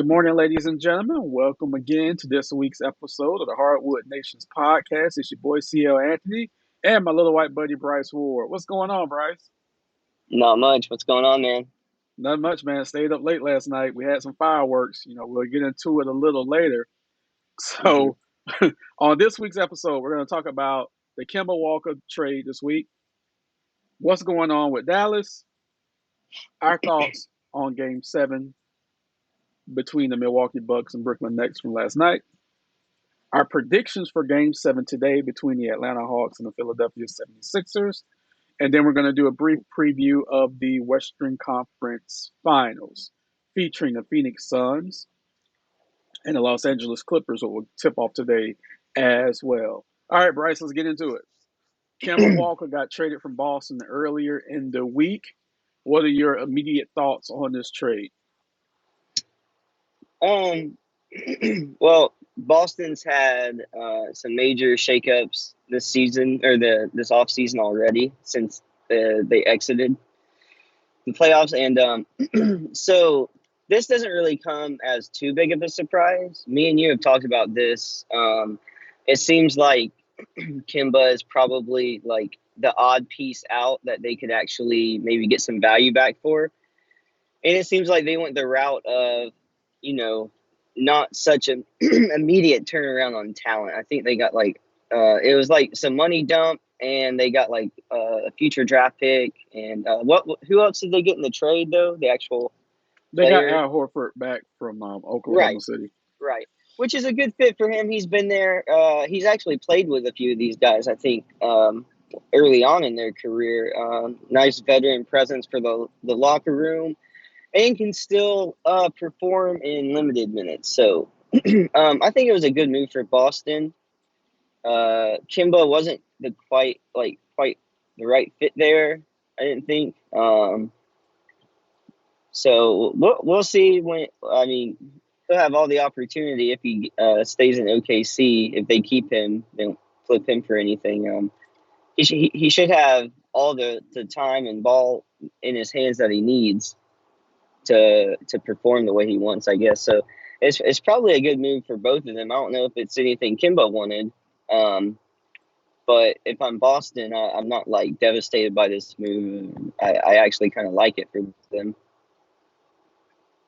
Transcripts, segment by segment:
Good morning, ladies and gentlemen. Welcome again to this week's episode of the Hardwood Nations podcast. It's your boy CL Anthony and my little white buddy Bryce Ward. What's going on, Bryce? Not much. What's going on, man? Not much, man. Stayed up late last night. We had some fireworks. We'll get into it a little later. hmm So, on this week's episode, we're going to talk about the Kemba Walker trade this week. What's going on with Dallas? Our thoughts on Game 7 between the Milwaukee Bucks and Brooklyn Nets from last night. Our predictions for Game 7 today between the Atlanta Hawks and the Philadelphia 76ers. And then we're going to do a brief preview of the Western Conference Finals featuring the Phoenix Suns and the Los Angeles Clippers, what will tip off today as well. All right, Bryce, let's get into it. Kemba Walker got traded from Boston earlier in the week. What are your immediate thoughts on this trade? Um, well, Boston's had some major shakeups this season or this off season already since they exited the playoffs, and so this doesn't really come as too big of a surprise. Me and you have talked about this. It seems like Kimba is probably like the odd piece out that they could actually maybe get some value back for. And it seems like they went the route of, you know, not such an immediate turnaround on talent. I think they got it was like some money dump, and they got like a future draft pick. And who else did they get in the trade though? The actual They got player, Al Horford back from Oklahoma right? City. Right. Which is a good fit for him. He's been there. He's actually played with a few of these guys, I think, early on in their career. Nice veteran presence for the locker room, and can still perform in limited minutes. So I think it was a good move for Boston. Kimba wasn't quite the right fit there, I didn't think. So we'll see when. I mean, he'll have all the opportunity if he stays in OKC. If they keep him, they don't flip him for anything. He should have all the time and ball in his hands that he needs to perform the way he wants, I guess. So it's probably a good move for both of them. I don't know if it's anything Kimba wanted, but if I'm Boston, I'm not like devastated by this move. I actually kind of like it for them.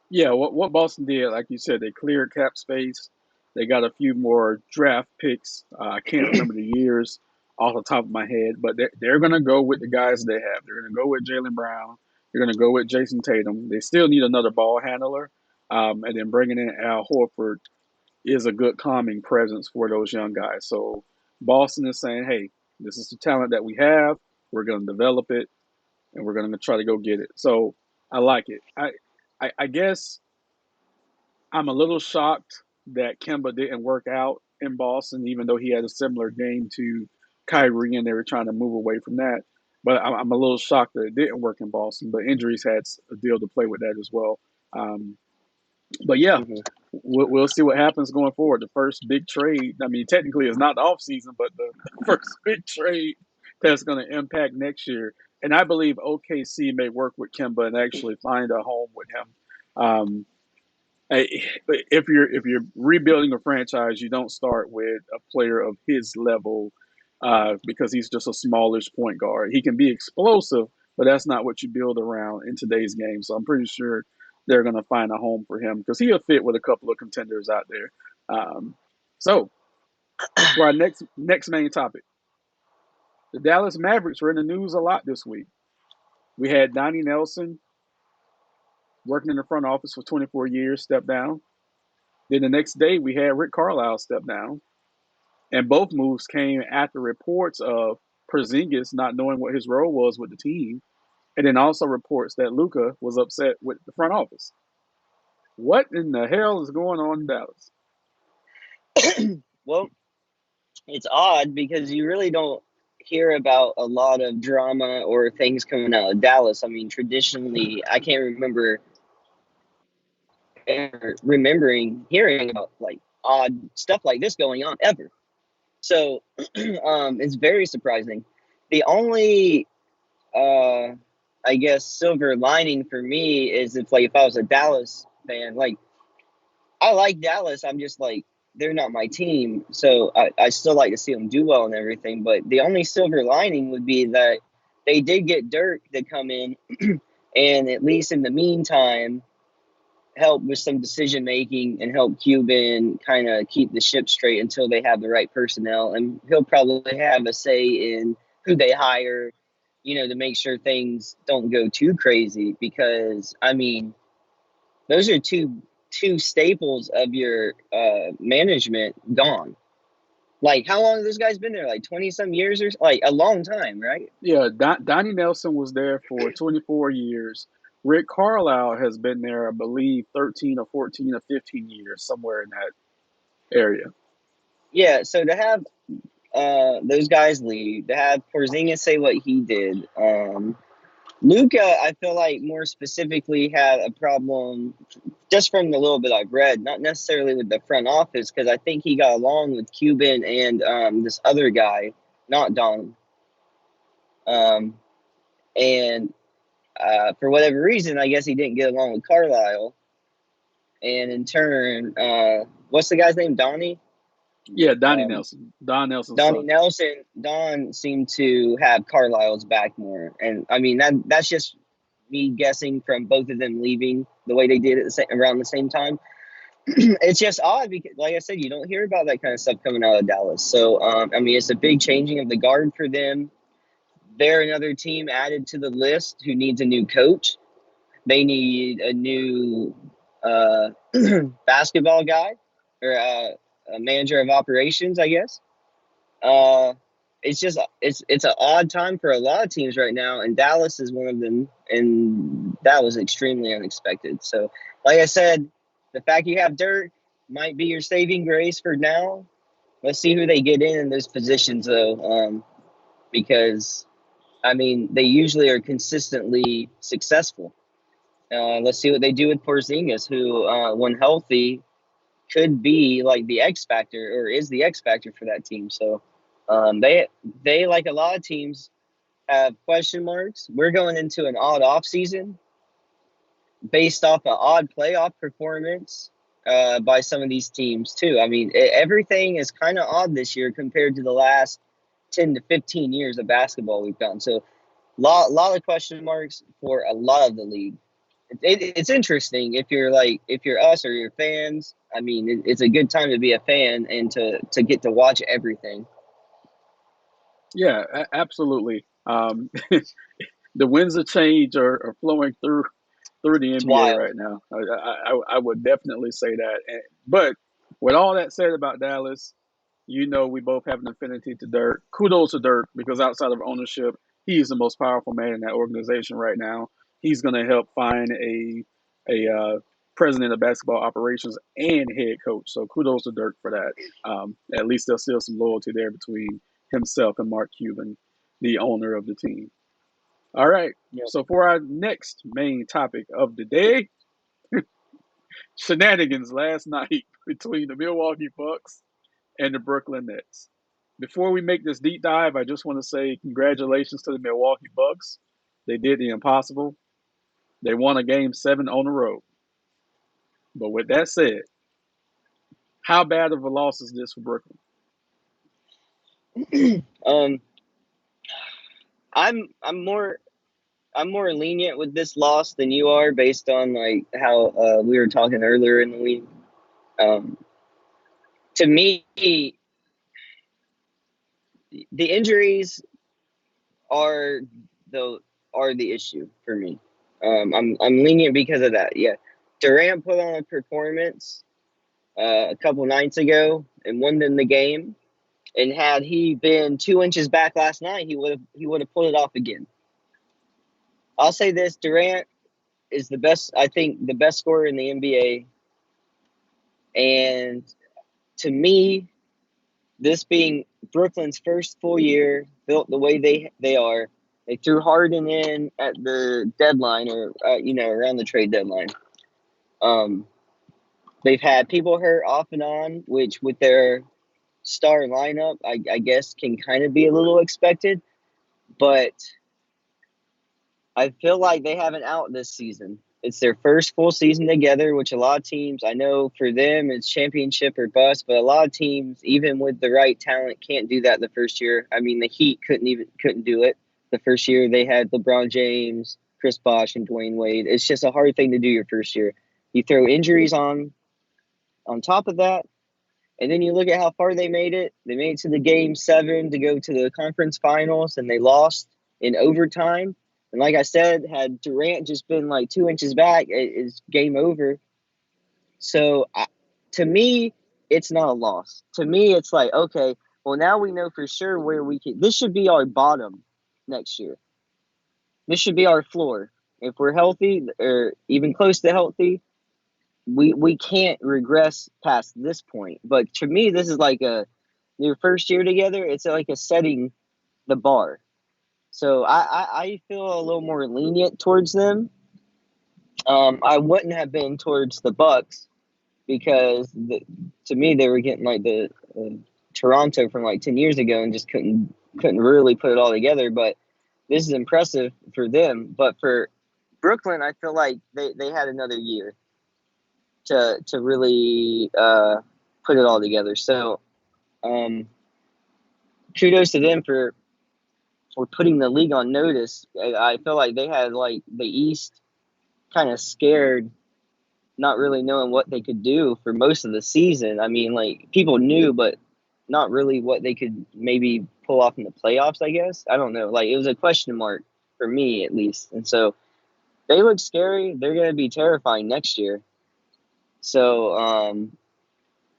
Yeah, what Boston did, like you said, they cleared cap space. They got a few more draft picks. I can't remember the years off the top of my head, but they're going to go with the guys they have. They're going to go with Jalen Brown. They're going to go with Jason Tatum. They still need another ball handler. And then bringing in Al Horford is a good calming presence for those young guys. So Boston is saying, hey, this is the talent that we have. We're going to develop it, and we're going to try to go get it. So I like it. I guess I'm a little shocked that Kemba didn't work out in Boston, even though he had a similar game to Kyrie, and they were trying to move away from that. But I'm a little shocked that it didn't work in Boston. But injuries had a deal to play with that as well. Um, but yeah, hmm we'll see what happens going forward. The first big trade, I mean, technically it's not the off season, but the first big trade that's going to impact next year. And I believe OKC may work with Kemba and actually find a home with him. Um, if you're rebuilding a franchise, you don't start with a player of his level because he's just a smallish point guard. He can be explosive, but that's not what you build around in today's game. So I'm pretty sure they're going to find a home for him because he'll fit with a couple of contenders out there. Um, so for our next main topic, the Dallas Mavericks were in the news a lot this week. We had Donnie Nelson working in the front office for 24 years step down. Then the next day we had Rick Carlisle step down. And both moves came after reports of Porzingis not knowing what his role was with the team, and then also reports that Luca was upset with the front office. What in the hell is going on in Dallas? Well, it's odd because you really don't hear about a lot of drama or things coming out of Dallas. I mean, traditionally, I can't remembering hearing about like odd stuff like this going on ever. So it's very surprising. The only, uh, I guess, silver lining for me is if I was a Dallas fan, like I like Dallas. I'm just like, they're not my team. So I still like to see them do well and everything. But the only silver lining would be that they did get Dirk to come in and at least in the meantime help with some decision making and help Cuban kind of keep the ship straight until they have the right personnel. And he'll probably have a say in who they hire, to make sure things don't go too crazy. Because I mean, those are two staples of your management gone. Like, how long have those guys been there? Like 20 some years or like a long time, right? Yeah, Donnie Nelson was there for 24 years. Rick Carlisle has been there, I believe, 13 or 14 or 15 years, somewhere in that area. Yeah. So to have those guys leave, to have Porzingis say what he did, Luca, I feel like more specifically had a problem just from the little bit I've read, not necessarily with the front office, because I think he got along with Cuban and this other guy, not Don. Um, and for whatever reason, I guess he didn't get along with Carlisle. And in turn, what's the guy's name? Donnie? Yeah, Donnie Um, Nelson, Don Nelson's Donnie son. Nelson. Don seemed to have Carlisle's back more. And I mean, that's just me guessing from both of them leaving the way they did at around the same time. It's just odd because, like I said, you don't hear about that kind of stuff coming out of Dallas. So, I mean, it's a big changing of the guard for them. They're another team added to the list who needs a new coach. They need a new uh, basketball guy or a manager of operations, I guess. Uh, it's just it's an odd time for a lot of teams right now, and Dallas is one of them, and that was extremely unexpected. So, like I said, the fact you have Dirk might be your saving grace for now. Let's see who they get in those positions, though, because I mean they usually are consistently successful. Let's see what they do with Porzingis, who, when healthy, could be like the X factor or is the X factor for that team. So they like a lot of teams have question marks. We're going into an odd off season based off an odd playoff performance by some of these teams too. I mean, everything is kind of odd this year compared to the last 10 to 15 years of basketball we've done. So lot of question marks for a lot of the league. It's interesting if you're us or you're fans. I mean, it's a good time to be a fan and to get to watch everything. Yeah, absolutely. The winds of change are flowing through the It's NBA wild. right now. I would definitely say that. But with all that said about Dallas, we both have an affinity to Dirk. Kudos to Dirk because outside of ownership, he's the most powerful man in that organization right now. He's going to help find a president of basketball operations and head coach. So kudos to Dirk for that. At least there's still some loyalty there between himself and Mark Cuban, the owner of the team. All right. Yep. So for our next main topic of the day, shenanigans last night between the Milwaukee Bucks and the Brooklyn Nets. Before we make this deep dive, I just want to say congratulations to the Milwaukee Bucks. They did the impossible. They won a game 7 on the road. But with that said, how bad of a loss is this for Brooklyn? um, I'm I'm more lenient with this loss than you are based on like how we were talking earlier in the week. Um, to me, the injuries are the are the issue for me. I'm lenient because of that. Yeah, Durant put on a performance a couple nights ago and won them the game. And had he been 2 inches back last night, he would have pulled it off again. I'll say this: Durant is the best. I think the best scorer in the NBA, and to me, this being Brooklyn's first full year built the way they are, they threw Harden in at the deadline or around the trade deadline. Um, they've had people hurt off and on, which with their star lineup, I guess can kind of be a little expected. But I feel like they have an out this season. It's their first full season together, which a lot of teams, I know for them it's championship or bust, but a lot of teams, even with the right talent, can't do that the first year. I mean, the Heat couldn't do it the first year. They had LeBron James, Chris Bosh, and Dwayne Wade. It's just a hard thing to do your first year. You throw injuries on top of that, and then you look at how far they made it. They made it to the game 7 to go to the conference finals, and they lost in overtime. And like I said, had Durant just been like 2 inches back, it's game over. So to me, it's not a loss. To me, it's like, okay, well, now we know for sure where we can. This should be our bottom next year. This should be our floor. If we're healthy or even close to healthy, we can't regress past this point. But to me, this is like your first year together. It's like a setting the bar. So I feel a little more lenient towards them. I wouldn't have been towards the Bucks because to me they were getting like the Toronto from like 10 years ago and just couldn't really put it all together. But this is impressive for them. But for Brooklyn, I feel like they had another year to really put it all together. So um, kudos to them for putting the league on notice. I feel like they had like the East kind of scared, not really knowing what they could do for most of the season. I mean, like people knew, but not really what they could maybe pull off in the playoffs. I guess I don't know. Like it was a question mark for me at least, and so they look scary. They're going to be terrifying next year. So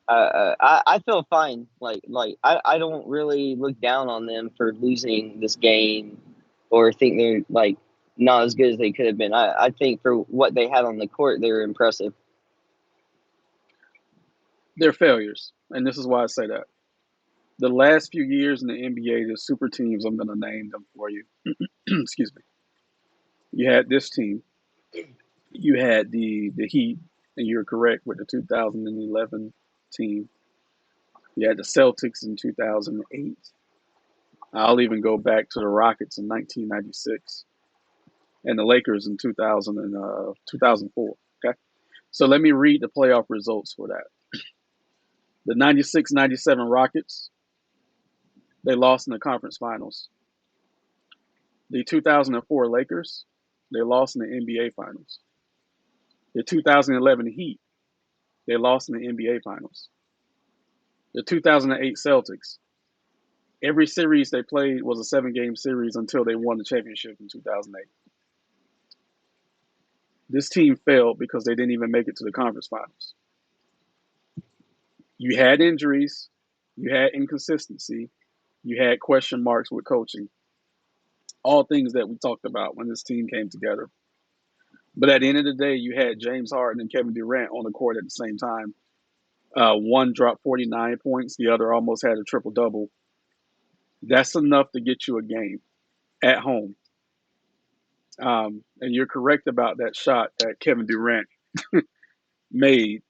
I feel fine. I don't really look down on them for losing this game or think they're like not as good as they could have been. I think for what they had on the court, they were impressive. They're failures, and this is why I say that. The last few years in the NBA, the super teams, I'm going to name them for you. Excuse me. You had this team. You had the Heat, and you're correct with the 2011 team. You had the Celtics in 2008. I'll even go back to the Rockets in 1996 and the Lakers in 2004. Okay. So let me read the playoff results for that. The 96-97 Rockets, they lost in the conference finals. The 2004 Lakers, they lost in the NBA finals. The 2011 Heat, they lost in the NBA finals. The 2008 Celtics, every series they played was a 7 game series until they won the championship in 2008. This team failed because they didn't even make it to the conference finals. You had injuries, you had inconsistency, you had question marks with coaching, all things that we talked about when this team came together. But at the end of the day, you had James Harden and Kevin Durant on the court at the same time. One dropped 49 points, the other almost had a triple double. That's enough to get you a game at home. And you're correct about that shot that Kevin Durant made,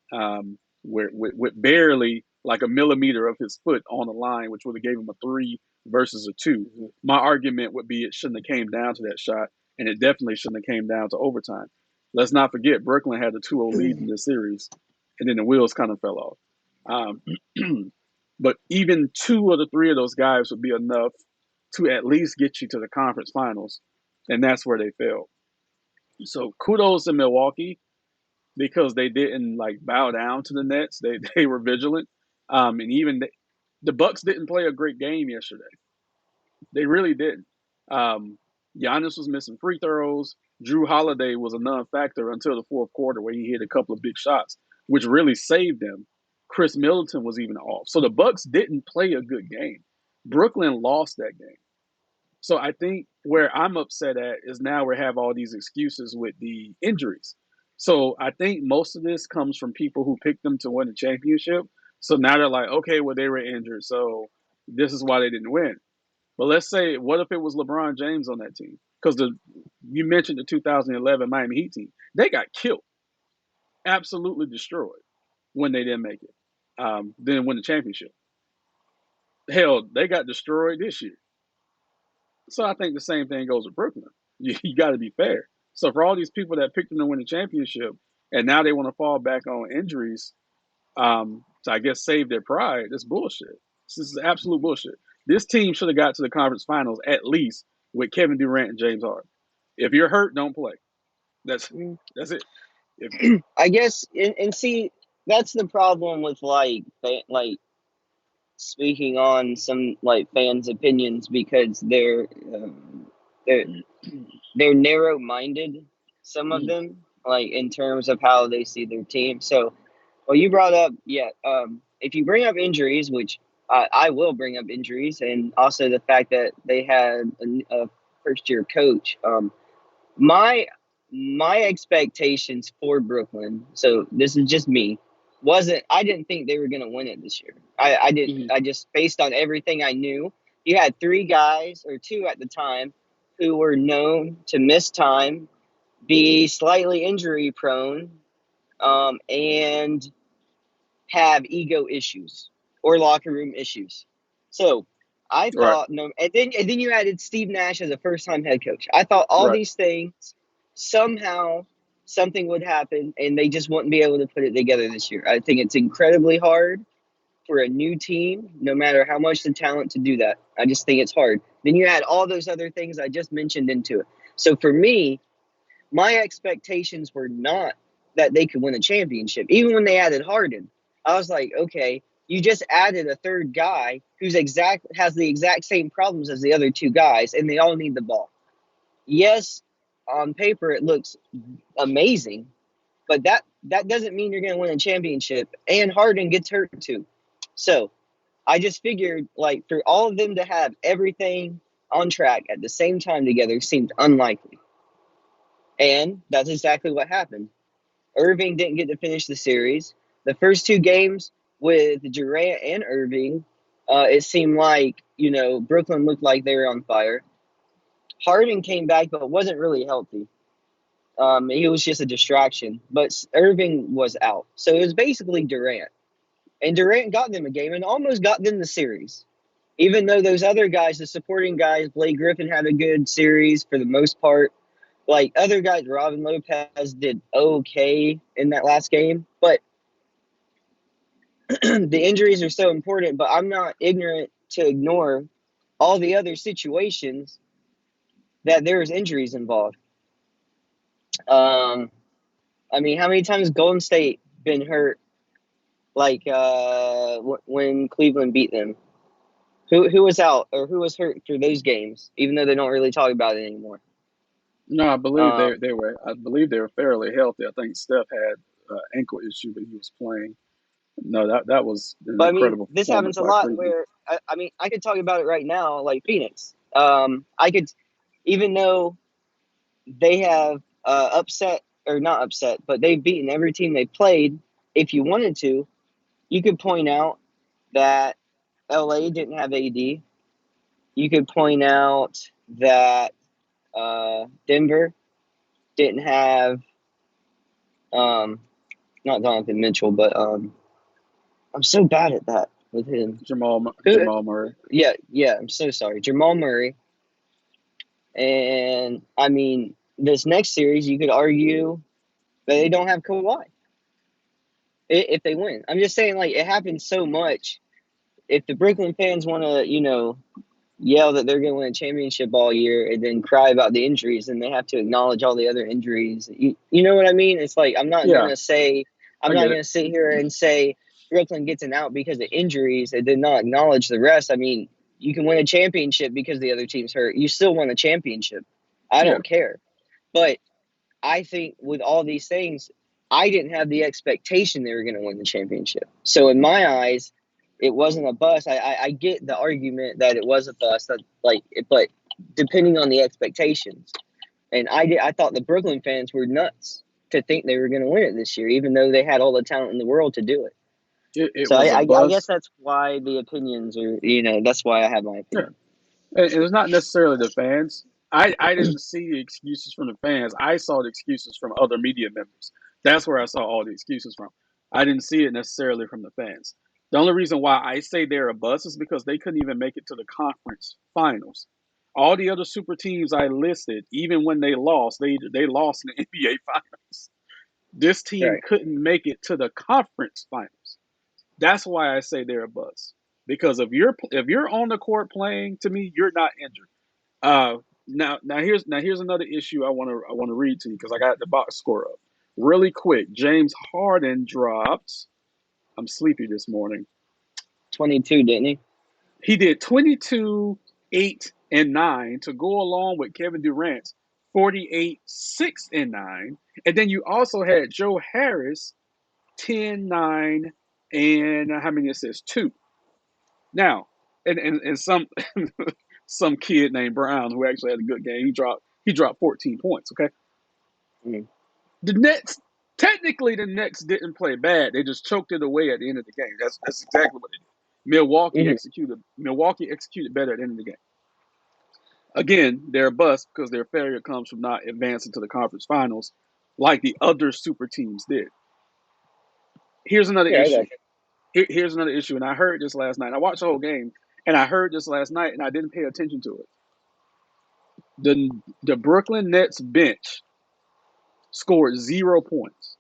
with barely like a millimeter of his foot on the line, which would have gave him a 3 versus a 2. Mm-hmm. My argument would be it shouldn't have came down to that shot, and it definitely shouldn't have came down to overtime. Let's not forget Brooklyn had the 2-0 lead in this series, and then the wheels kind of fell off. But even 2 of the 3 of those guys would be enough to at least get you to the conference finals, and that's where they failed. So kudos to Milwaukee because they didn't like bow down to the Nets. They were vigilant, and even the Bucks didn't play a great game yesterday. They really didn't. Um, Giannis was missing free throws. Drew Holiday was a non-factor until the fourth quarter, where he hit a couple of big shots, which really saved them. Chris Middleton was even off, so the Bucks didn't play a good game. Brooklyn lost that game. So I think where I'm upset at is now we have all these excuses with the injuries. So I think most of this comes from people who picked them to win the championship. So now they're like, okay, well they were injured, so this is why they didn't win. But let's say, what if it was LeBron James on that team? Because you mentioned the 2011 Miami Heat team, they got killed, absolutely destroyed when they didn't make it. Didn't win the championship. Hell, they got destroyed this year. So I think the same thing goes with Brooklyn. You got to be fair. So for all these people that picked them to win the championship, and now they want to fall back on injuries, to I guess save their pride, that's bullshit. This is absolute bullshit. This team should have got to the conference finals at least with Kevin Durant and James Harden. If you're hurt, don't play. That's Mm. that's it. If I guess, and see, that's the problem with like speaking on some like fans' opinions because they're they're narrow minded. Some of them, like in terms of how they see their team. So, well, you brought up, yeah. If you bring up injuries, which I will bring up injuries, and also the fact that they had a first year coach. My my expectations for Brooklyn, so this is just me, wasn't I didn't think they were gonna win it this year. I didn't. Mhm. I just based on everything I knew. You had three guys or two at the time who were known to miss time, be slightly injury prone, and have ego issues or locker room issues. So I Right, thought no, and then you added Steve Nash as a first time head coach. I thought all right. these things somehow something would happen and they just wouldn't be able to put it together this year. I think it's incredibly hard for a new team, no matter how much the talent to do that. I just think it's hard. Then you add all those other things I just mentioned into it. So for me, my expectations were not that they could win a championship. Even when they added Harden, I was like, okay, you just added a third guy who's exact has the exact same problems as the other two guys, and they all need the ball. Yes, on paper it looks amazing, but that doesn't mean you're going to win a championship. And Harden gets hurt too, so I just figured like for all of them to have everything on track at the same time together seemed unlikely, and that's exactly what happened. Irving didn't get to finish the series. The first two games with Durant and Irving, it seemed like Brooklyn looked like they were on fire. Harden came back, but wasn't really healthy. He was just a distraction. But Irving was out, so it was basically Durant, and Durant got them a game and almost got them the series. Even though those other guys, the supporting guys, Blake Griffin had a good series for the most part. Like other guys, Robin Lopez did okay in that last game, but the injuries are so important. But I'm not ignorant to ignore all the other situations that there's injuries involved. Um, I mean, how many times Golden State been hurt? Like when Cleveland beat them, who was out or who was hurt for those games? Even though they don't really talk about it anymore. No, I believe Um, they were. I believe they were fairly healthy. I think Steph had ankle issue, but he was playing. No, that was an but I mean, incredible this performance happens a by lot. Cleveland. Where I mean, I could talk about it right now, like Phoenix. I could, even though they have upset or not upset, but they've beaten every team they played. If you wanted to, you could point out that LA didn't have AD. You could point out that Denver didn't have um, not Donovan Mitchell, but I'm so bad at that with him. Who? Jamal Murray. Yeah. I'm so sorry, Jamal Murray. And I mean, this next series, you could argue that they don't have Kawhi if they win. I'm just saying, like, it happens so much. If the Brooklyn fans want to, yell that they're going to win a championship all year and then cry about the injuries, and they have to acknowledge all the other injuries. You know what I mean? It's like Yeah, I'm I not get going it. to sit here and say Brooklyn gets an out because of injuries and did not acknowledge the rest. I mean, you can win a championship because the other team's hurt. You still won a championship. I Yeah, don't care. But I think with all these things, I didn't have the expectation they were going to win the championship. So in my eyes, it wasn't a bust. I get the argument that it was a bust, but depending on the expectations, and I thought the Brooklyn fans were nuts to think they were going to win it this year, even though they had all the talent in the world to do it. it So was a I guess bust. that's why the opinions are, that's why I have my Yeah, opinion. and it was not necessarily the fans. I didn't see the excuses from the fans. I saw the excuses from other media members. That's where I saw all the excuses from. I didn't see it necessarily from the fans. The only reason why I say they're a bust is because they couldn't even make it to the conference finals. All the other super teams I listed, even when they lost in the NBA Finals. This team Right. couldn't make it to the conference finals. That's why I say they're a bust. Because if you're on the court playing, to me, you're not injured. Uh, now here's another issue I want to read to you because I got the box score up really quick. James Harden dropped. I'm sleepy this morning. 22, didn't he? He did 22, 8, and 9 to go along with Kevin Durant's 48, 6, and 9. And then you also had Joe Harris 10, 9, and how many assists? 2. Now, and some kid named Brown who actually had a good game. He dropped 14 points. Okay, Mm. the Nets technically the Nets didn't play bad. They just choked it away at the end of the game. That's exactly what they did. Hmm. Milwaukee executed better at the end of the game. Again, they're a bust because their failure comes from not advancing to the conference finals like the other super teams did. Here's another Yeah, I issue. got you. Here's another issue, and I heard this last night. I watched the whole game, and I heard this last night, and I didn't pay attention to it. The Brooklyn Nets bench scored 0 points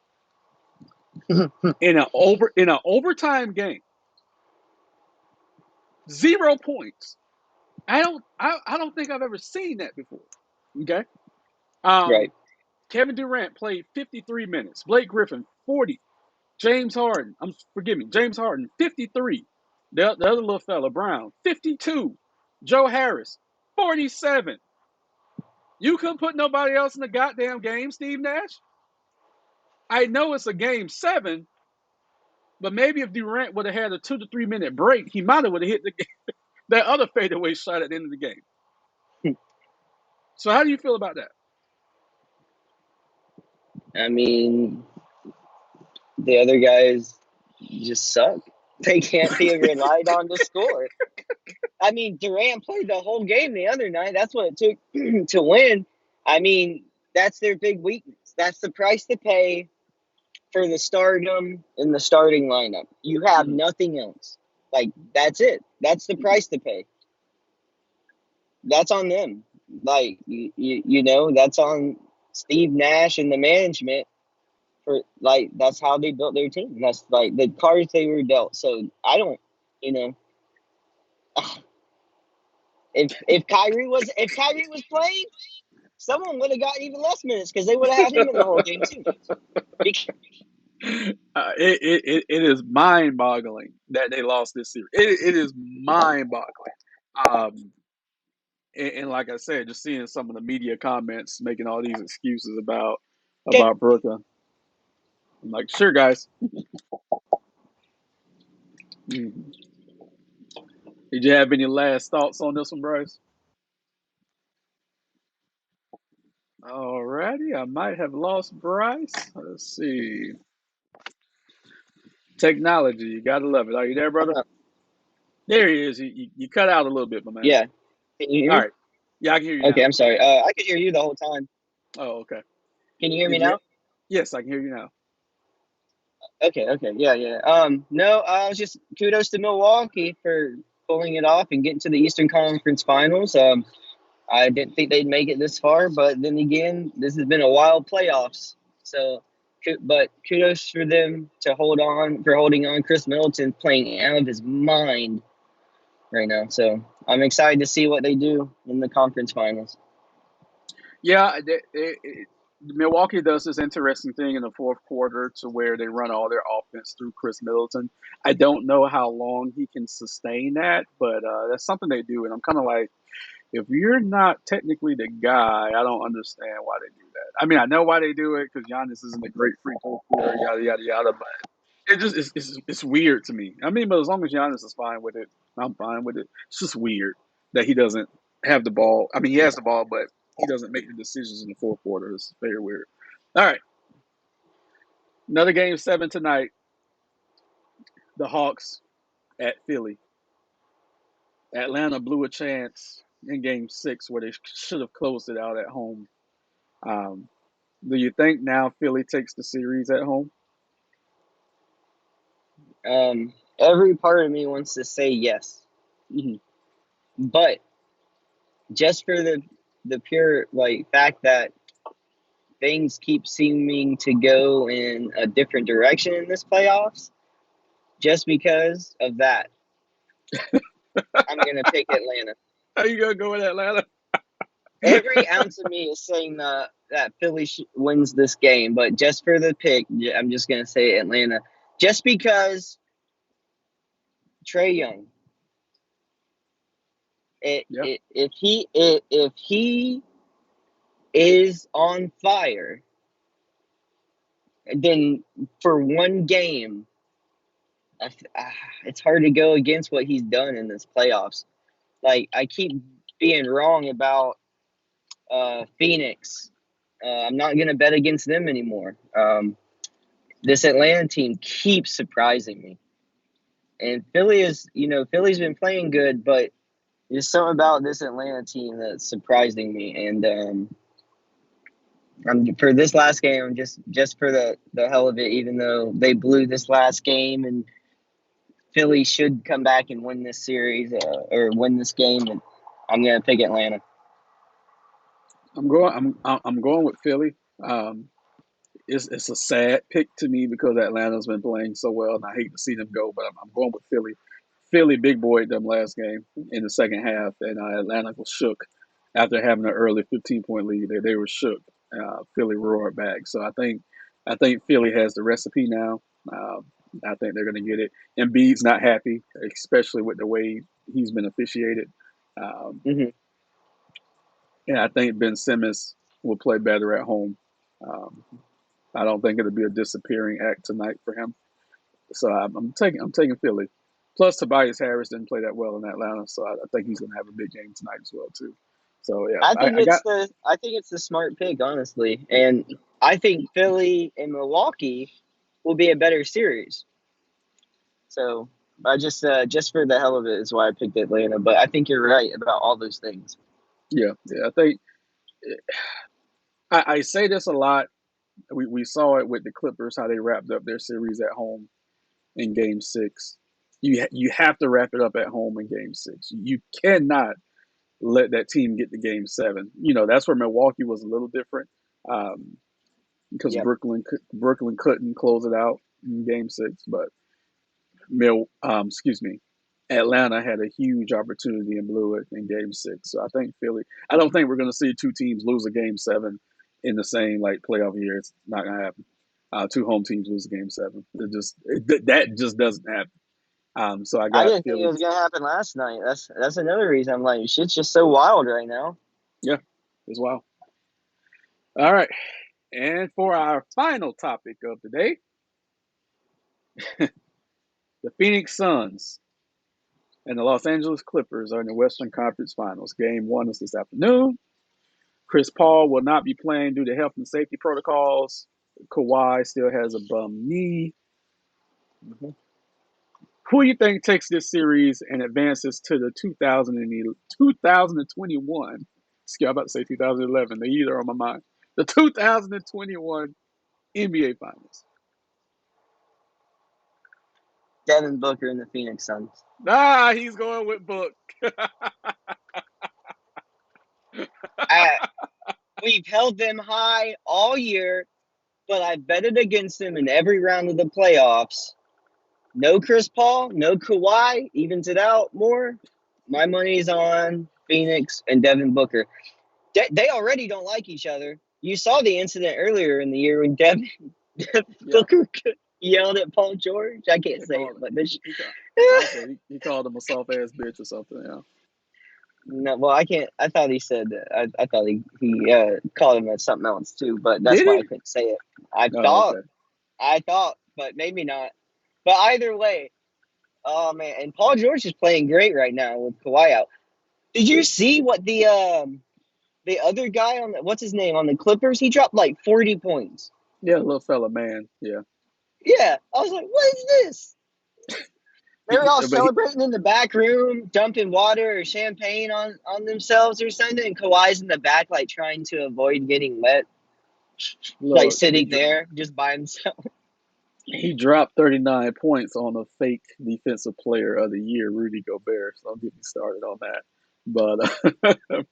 in an overtime game. 0 points. I don't think I've ever seen that before. Okay. Right. Um, Kevin Durant played 53 minutes. Blake Griffin 40. James Harden 53. The other little fella Brown 52. Joe Harris 47. You couldn't put nobody else in the goddamn game, Steve Nash. I know it's a game 7, but maybe if Durant would have had a 2 to 3 minute break, he might have would have hit that other fadeaway shot at the end of the game. So how do you feel about that? I mean, the other guys just suck. They can't be relied on to score. I mean, Durant played the whole game the other night. That's what it took to win. I mean, that's their big weakness. That's the price to pay for the stardom in the starting lineup. You have Mm-hmm. nothing else. Like, that's it. That's the price to pay. That's on them. Like, that's on Steve Nash and the management for, like, that's how they built their team. That's like the cards they were dealt. So I don't, you know, if Kyrie was playing, someone would have got even less minutes because they would have had him in the whole game too. Because, It is mind boggling that they lost this series. It is mind boggling. And like I said, just seeing some of the media comments making all these excuses about Brooklyn. I'm like, sure, guys. Mhm. Did you have any last thoughts on this one, Bryce? Alrighty, I might have lost Bryce. Let's see. Technology, you gotta love it. Are you there, brother? There he is. You cut out a little bit, my man. yeah, can you hear All me? right. Yeah, I can hear you Okay, now. I'm sorry. I could hear you the whole time. Oh, okay. Can you hear me Did you? now? Yes, I can hear you now. Okay, yeah, yeah. No, I was just kudos to Milwaukee for pulling it off and getting to the Eastern Conference Finals. I didn't think they'd make it this far, but then again, this has been a wild playoffs. So, but kudos for them to holding on. Chris Middleton playing out of his mind right now. So I'm excited to see what they do in the conference finals. Yeah, Milwaukee does this interesting thing in the fourth quarter to where they run all their offense through Chris Middleton. I don't know how long he can sustain that, but that's something they do. And I'm kind of like, if you're not technically the guy, I don't understand why they do that. I mean, I know why they do it because Giannis isn't a great free throw shooter, yada yada yada. But it just it's weird to me. I mean, but as long as Giannis is fine with it, I'm fine with it. It's just weird that he doesn't have the ball. I mean, he has the ball, but he doesn't make the decisions in the fourth quarter. It's very weird. All right, another game 7 tonight. The Hawks at Philly. Atlanta blew a chance in game 6 where they should have closed it out at home. Um, do you think now Philly takes the series at home? Every part of me wants to say yes, Hmm. but just for the pure like fact that things keep seeming to go in a different direction in this playoffs. Just because of that, I'm gonna pick Atlanta. How you gonna go with Atlanta? Every ounce of me is saying that Philly wins this game, but just for the pick, I'm just gonna say Atlanta. Just because Trey Young, Yeah, if he is on fire, then for one game, I, it's hard to go against what he's done in this playoffs. Like I keep being wrong about Phoenix. I'm not gonna bet against them anymore. This Atlanta team keeps surprising me. And Philly's been playing good, but there's something about this Atlanta team that's surprising me. And for this last game, just for the hell of it, even though they blew this last game, and Philly should come back and win this series or win this game, and I'm gonna pick Atlanta. I'm going with Philly. Um, it's a sad pick to me because Atlanta's been playing so well, and I hate to see them go, but I'm going with Philly. Philly big boyed them last game in the second half, and Atlanta was shook after having an early 15-point lead. They were shook. Philly roared back, so I think Philly has the recipe now. Um, I think they're going to get it. Embiid's not happy, especially with the way he's been officiated. Um, Hmm. and I think Ben Simmons will play better at home. Um, I don't think it'll be a disappearing act tonight for him. So I'm taking Philly. Plus Tobias Harris didn't play that well in Atlanta, so I think he's going to have a big game tonight as well too. So yeah, I got I think it's the smart pick, honestly, and I think Philly and Milwaukee will be a better series. So I just for the hell of it is why I picked Atlanta. But I think you're right about all those things. yeah. I think I say this a lot. We saw it with the Clippers how they wrapped up their series at home in Game Six. You have to wrap it up at home in Game Six. You cannot let that team get to Game Seven. That's where Milwaukee was a little different. Um, because Yep. Brooklyn couldn't close it out in Game Six, but excuse me, Atlanta had a huge opportunity and blew it in Game Six. So I think Philly. I don't think we're going to see two teams lose a Game Seven in the same like playoff year. It's not going to happen. Two home teams lose a Game Seven. That just doesn't happen. So I I got didn't think it Philly. was gonna happen last night. That's another reason I'm like, shit's just so wild right now. Yeah, as well. All right, and for our final topic of the day, the Phoenix Suns and the Los Angeles Clippers are in the Western Conference Finals. Game one is this afternoon. Chris Paul will not be playing due to health and safety protocols. Kawhi still has a bum knee. Mhm. Who do you think takes this series and advances to the 2021? I'm about to say 2011. They either on my mind. The 2021 NBA Finals. Devin Booker and the Phoenix Suns. He's going with Book. I, we've held them high all year, but I betted against them in every round of the playoffs. No Chris Paul, no Kawhi, evens it out more. My money's on Phoenix and Devin Booker. They already don't like each other. You saw the incident earlier in the year when Devin Yeah, Booker yelled at Paul George. I can't they say it, called it. but this. I said he called him a soft ass bitch or something. Yeah. No, well, I can't. I thought he said. I thought he called him as something else too, but that's Did why I he? couldn't say it. I Oh, thought. okay. I thought, but maybe not. But either way, oh man, and Paul George is playing great right now with Kawhi out. Did you see what the other guy on what's his name on the Clippers? He dropped like 40 points. Yeah, little fella, man. Yeah. Yeah, I was like, what is this? They were all But he, celebrating in the back room, dumping water or champagne on themselves or something. And Kawhi's in the back, like trying to avoid getting wet, like look, sitting there just by himself. he dropped 39 points on a fake defensive player of the year, Rudy Gobert. So don't get me started on that. but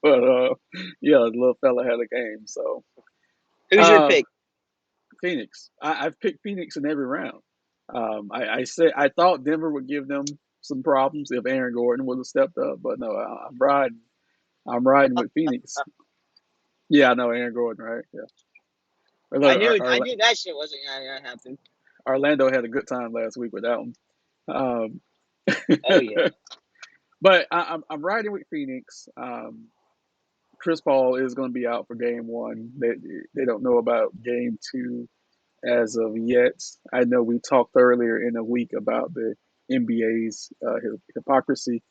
but yeah, the little fella had a game. So Who's your uh, pick? Phoenix. I've picked Phoenix in every round. I said I thought Denver would give them some problems if Aaron Gordon would have stepped up, but no, I'm riding. I'm riding with Phoenix. Yeah, I know Aaron Gordon, right? Yeah. I Look, knew I knew that shit wasn't gonna happen. Orlando had a good time last week with that one. Um, Oh yeah. but I'm riding with Phoenix. Chris Paul is going to be out for game one. They don't know about game two as of yet. I know we talked earlier in the week about the NBA's hypocrisy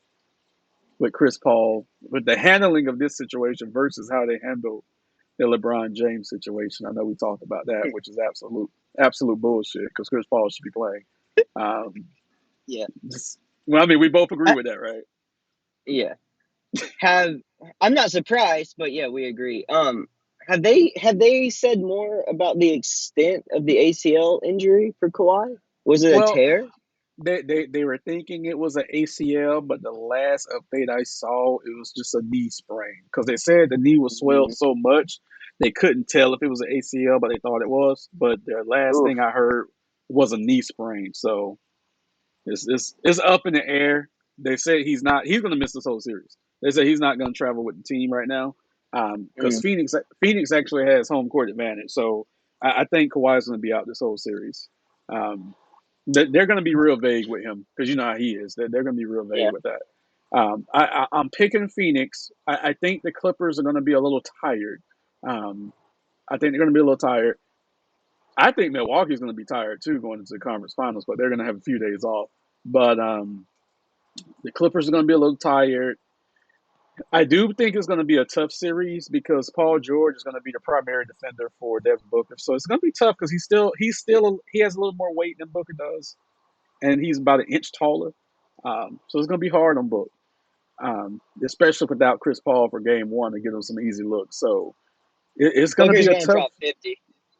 with Chris Paul, with the handling of this situation versus how they handle the LeBron James situation. I know we talked about that, which is absolute bullshit because Chris Paul should be playing. Um, Yeah. just, well, I mean, we both agree with that, right? Yeah. Have I'm not surprised, but yeah, we agree. Have they said more about the extent of the ACL injury for Kawhi? Was it a Well, tear? they were thinking it was an ACL, but the last update I saw, it was just a knee sprain because they said the knee was swelled Mm, so much they couldn't tell if it was an ACL, but they thought it was. But the last oof. thing I heard was a knee sprain. So it's up in the air. They say he's going to miss this whole series. They say he's not going to travel with the team right now because Mm, Phoenix actually has home court advantage. So I think Kawhi's going to be out this whole series. Um, they're going to be real vague with him because you know how he is. They're going to be real vague yeah. with that. I'm picking Phoenix. I think the Clippers are going to be a little tired. Um, I think they're going to be a little tired. I think Milwaukee's going to be tired too going into the conference finals, but they're going to have a few days off. But the Clippers are going to be a little tired. I do think it's going to be a tough series because Paul George is going to be the primary defender for Devin Booker. So it's going to be tough because he has a little more weight than Booker does, and he's about an inch taller. So it's going to be hard on Book, especially without Chris Paul for Game One to get him some easy looks. So it's going to Booker's be a gonna tough. drop 50.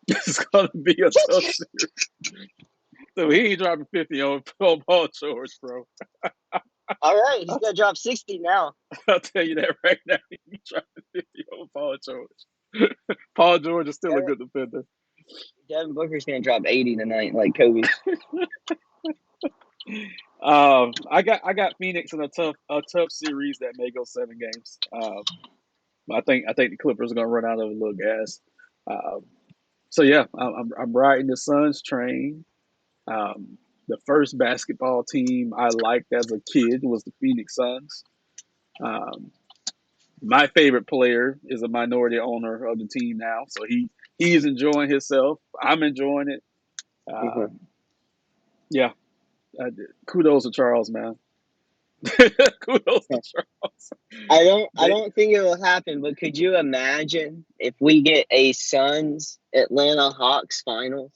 It's going to be a tough series. So he ain't dropping 50 on Paul George, bro. All right, he's I'll, gonna drop 60 now. I'll tell you that right now. He dropping 50 on Paul George. Paul George is still a Devin, good defender. Devin Booker's gonna drop 80 tonight, like Kobe. I got Phoenix in a tough series that may go 7 games. I think the Clippers are gonna run out of a little gas. Um, so yeah, I'm riding the Suns train. The first basketball team I liked as a kid was the Phoenix Suns. Um, my favorite player is a minority owner of the team now, so he's enjoying himself. I'm enjoying it. Hmm. Um, yeah, uh, kudos to Charles, man. Kudos to Charles. I They don't think it will happen, but could you imagine if we get a Suns Atlanta Hawks finals?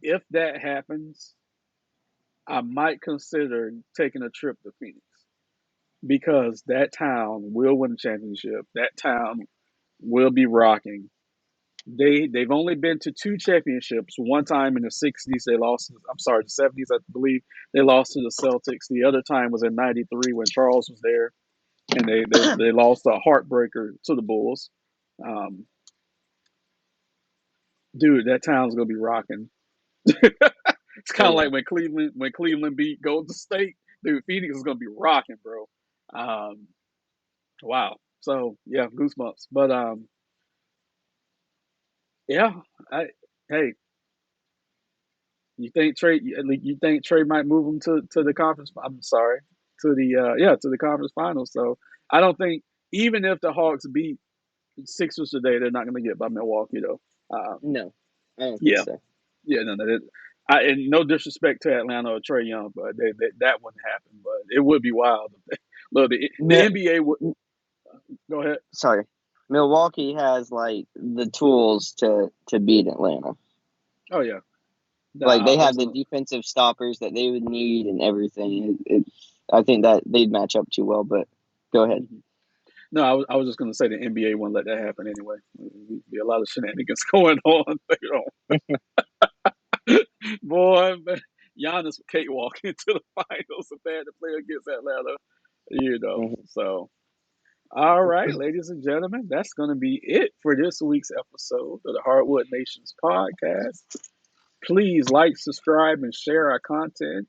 if that happens, I might consider taking a trip to Phoenix because that town will win the championship. That town will be rocking. They've only been to 2 championships. One time in the '60s, they lost. I'm sorry, the '70s, I believe they lost to the Celtics. The other time was in '93 when Charles was there, and they lost a heartbreaker to the Bulls. Um, dude, that town's gonna be rocking. It's Oh kind of yeah. like when Cleveland beat Golden State. Dude, Phoenix is gonna be rocking, bro. Um, wow. So yeah, goosebumps. But yeah, I hey, you think Trey might move him to the conference? I'm sorry, to the conference finals. So I don't think even if the Hawks beat Sixers today, they're not going to get by Milwaukee though. No, I don't think Yeah, so. yeah, no, no. And no disrespect to Atlanta or Trey Young, but that wouldn't happen. But it would be wild. Look, the Mi- NBA would go ahead. Sorry, Milwaukee has like the tools to beat Atlanta. Oh yeah, no, Like they I have was the gonna. defensive stoppers that they would need and everything. I think that they'd match up too well. But go ahead. Mhm. No, I was just gonna say the NBA wouldn't let that happen anyway. There'd be a lot of shenanigans going on. Boy, man. Giannis cakewalk into the finals if they had to play against Atlanta. You know, Mhm. so all right, ladies and gentlemen, that's going to be it for this week's episode of the Hardwood Nations podcast. Please like, subscribe, and share our content.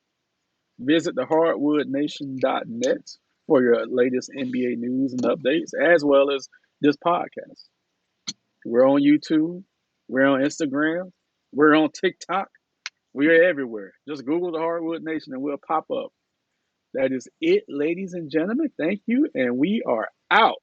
Visit the hardwoodnation.net for your latest NBA news and updates, as well as this podcast. We're on YouTube, we're on Instagram, we're on TikTok, we're everywhere. Just Google the Hardwood Nation and we'll pop up. That is it, ladies and gentlemen. Thank you, and we are out.